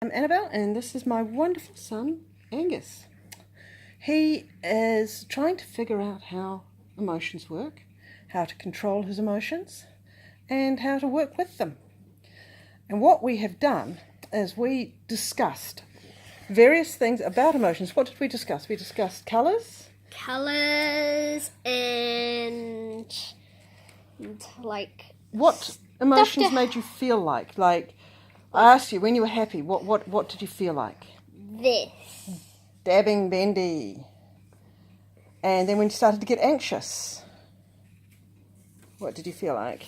I'm Annabelle, and this is my wonderful son, Angus. He is trying to figure out how emotions work, how to control his emotions, and how to work with them. And what we have done is we discussed various things about emotions. What did we discuss? We discussed colours. Colours and What emotions made you feel like? Like, I asked you, when you were happy, what did you feel like? this. Dabbing bendy. And then when you started to get anxious, what did you feel like?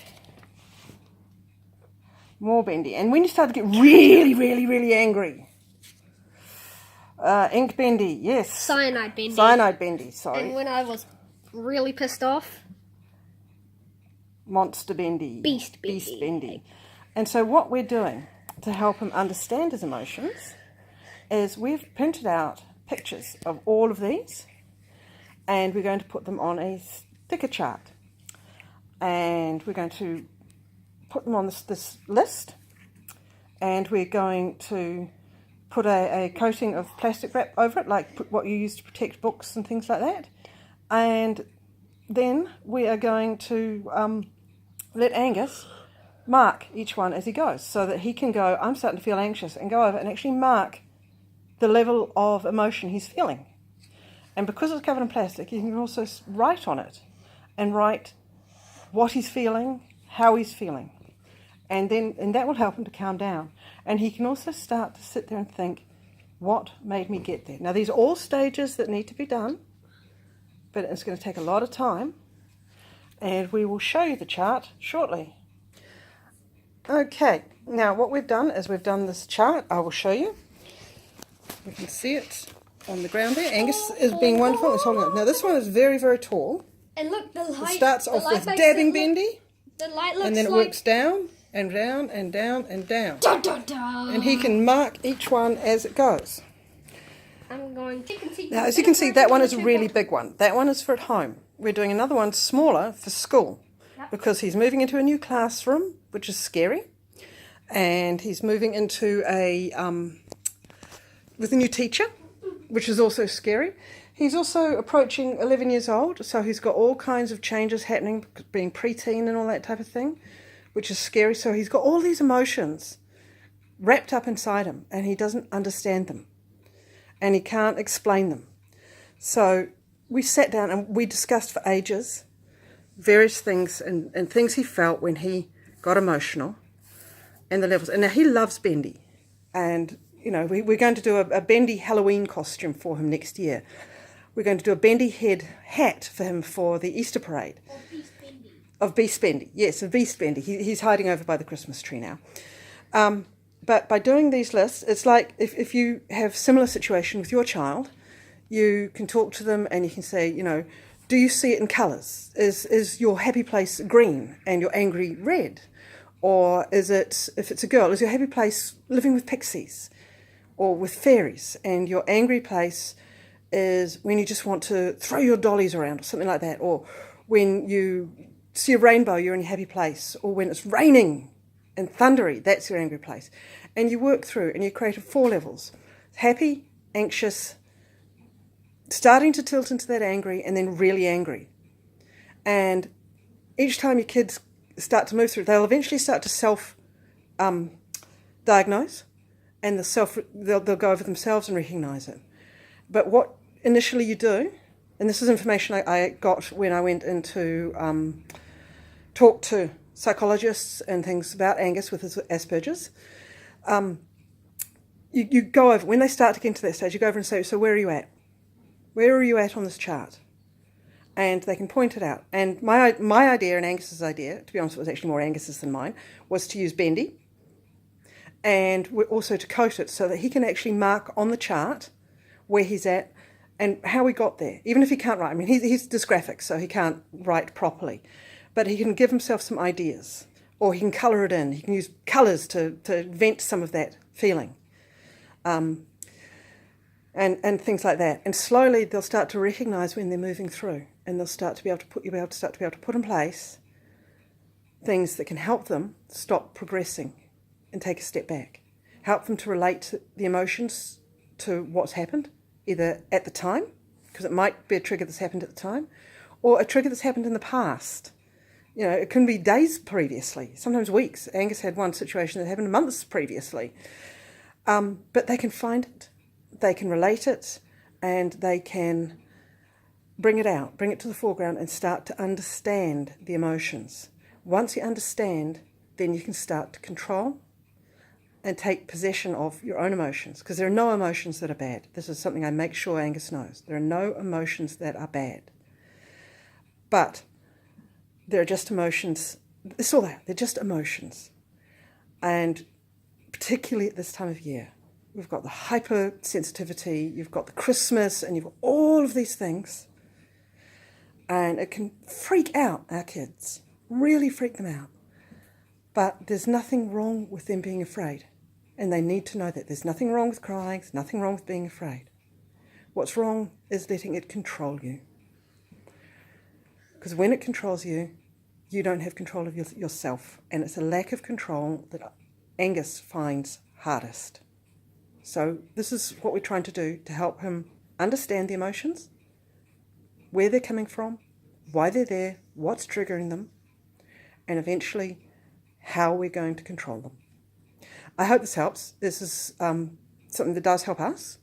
More bendy. And when you started to get really, really, really angry, ink bendy, yes. Cyanide bendy. Cyanide bendy, sorry. And when I was really pissed off, Monster bendy. Beast bendy. Beast bendy. And so what we're doing to help him understand his emotions is we've printed out pictures of all of these, and we're going to put them on a sticker chart, and we're going to put them on this list, and we're going to put a coating of plastic wrap over it, like what you use to protect books and things like that. And then we are going to let Angus mark each one as he goes, so that he can go, I'm starting to feel anxious, and go over and actually mark the level of emotion he's feeling. And because it's covered in plastic, you can also write on it, and write what he's feeling, how he's feeling. And that will help him to calm down. And he can also start to sit there and think, what made me get there? Now, these are all stages that need to be done, but it's going to take a lot of time, and we will show you the chart shortly. Okay, now what we've done is we've done this chart. I will show you. You can see it on the ground there. Angus is being wonderful. He's holding it. Now this one is very, very tall. And look, the light. It starts off with dabbing bendy, the light looks and then it like works down and down and down and down. Dun, dun, dun. And he can mark each one as it goes. I'm going. Now, as you can see, that one is a really big one. That one is for at home. We're doing another one smaller for school, because he's moving into a new classroom, which is scary, and he's moving into with a new teacher, which is also scary. He's also approaching 11 years old, so he's got all kinds of changes happening, being preteen and all that type of thing, which is scary. So he's got all these emotions wrapped up inside him, and he doesn't understand them, and he can't explain them. So we sat down and we discussed for ages various things and things he felt when he got emotional, and the levels. And now he loves bendy, and you know, we're going to do a bendy Halloween costume for him next year. We're going to do a bendy head hat for him for the Easter parade. Of Beast Bendy. Yes, of Beast Bendy. He's hiding over by the Christmas tree now. But by doing these lists, it's like if you have similar situation with your child, you can talk to them and you can say, you know, do you see it in colours? Is your happy place green and your angry red? Or is it, if it's a girl, is your happy place living with pixies or with fairies, and your angry place is when you just want to throw your dollies around or something like that, or when you see a rainbow, you're in your happy place, or when it's raining and thundery, that's your angry place. And you work through and you create 4 levels: happy, anxious, starting to tilt into that angry, and then really angry. And each time your kids start to move through, they'll eventually start to self-diagnose, and they'll go over themselves and recognise it. But what initially you do, and this is information I got when I went into talk to psychologists and things about Angus with his Asperger's, you go over, when they start to get into that stage, you go over and say, so where are you at? Where are you at on this chart? And they can point it out. And my idea and Angus's idea, to be honest, it was actually more Angus's than mine, was to use bendy, and also to coat it so that he can actually mark on the chart where he's at and how he got there. Even if he can't write, I mean, he's dysgraphic, so he can't write properly, but he can give himself some ideas, or he can colour it in. He can use colours to vent some of that feeling. And things like that. And slowly they'll start to recognise when they're moving through, and they'll start to be able to put in place things that can help them stop progressing and take a step back. help them to relate the emotions to what's happened, either at the time, because it might be a trigger that's happened at the time, or a trigger that's happened in the past. You know, it can be days previously, sometimes weeks. Angus had one situation that happened months previously. But they can find it, they can relate it, and they can bring it out, bring it to the foreground and start to understand the emotions. Once you understand, then you can start to control and take possession of your own emotions, because there are no emotions that are bad. This is something I make sure Angus knows. There are no emotions that are bad. But there are just emotions. It's all that. They're just emotions. And particularly at this time of year, we've got the hypersensitivity, you've got the Christmas, and you've got all of these things. And it can freak out our kids, really freak them out. But there's nothing wrong with them being afraid. And they need to know that. There's nothing wrong with crying, there's nothing wrong with being afraid. What's wrong is letting it control you. Because when it controls you, you don't have control of yourself. And it's a lack of control that Angus finds hardest. So this is what we're trying to do to help him understand the emotions, where they're coming from, why they're there, what's triggering them, and eventually how we're going to control them. I hope this helps. This is something that does help us.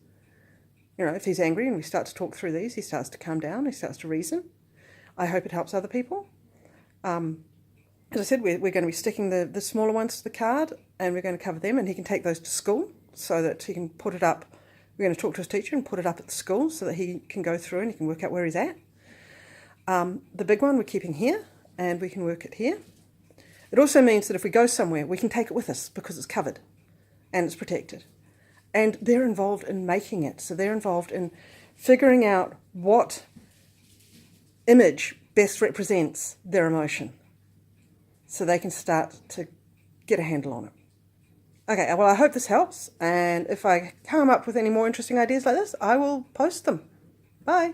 You know, if he's angry and we start to talk through these, he starts to calm down, he starts to reason. I hope it helps other people. As I said, we're going to be sticking the smaller ones to the card, and we're going to cover them, and he can take those to school so that he can put it up. We're going to talk to his teacher and put it up at the school so that he can go through and he can work out where he's at. The big one we're keeping here, and we can work it here. It also means that if we go somewhere, we can take it with us because it's covered and it's protected. And they're involved in making it. So they're involved in figuring out what image best represents their emotion so they can start to get a handle on it. Okay, well, I hope this helps. And if I come up with any more interesting ideas like this, I will post them. Bye.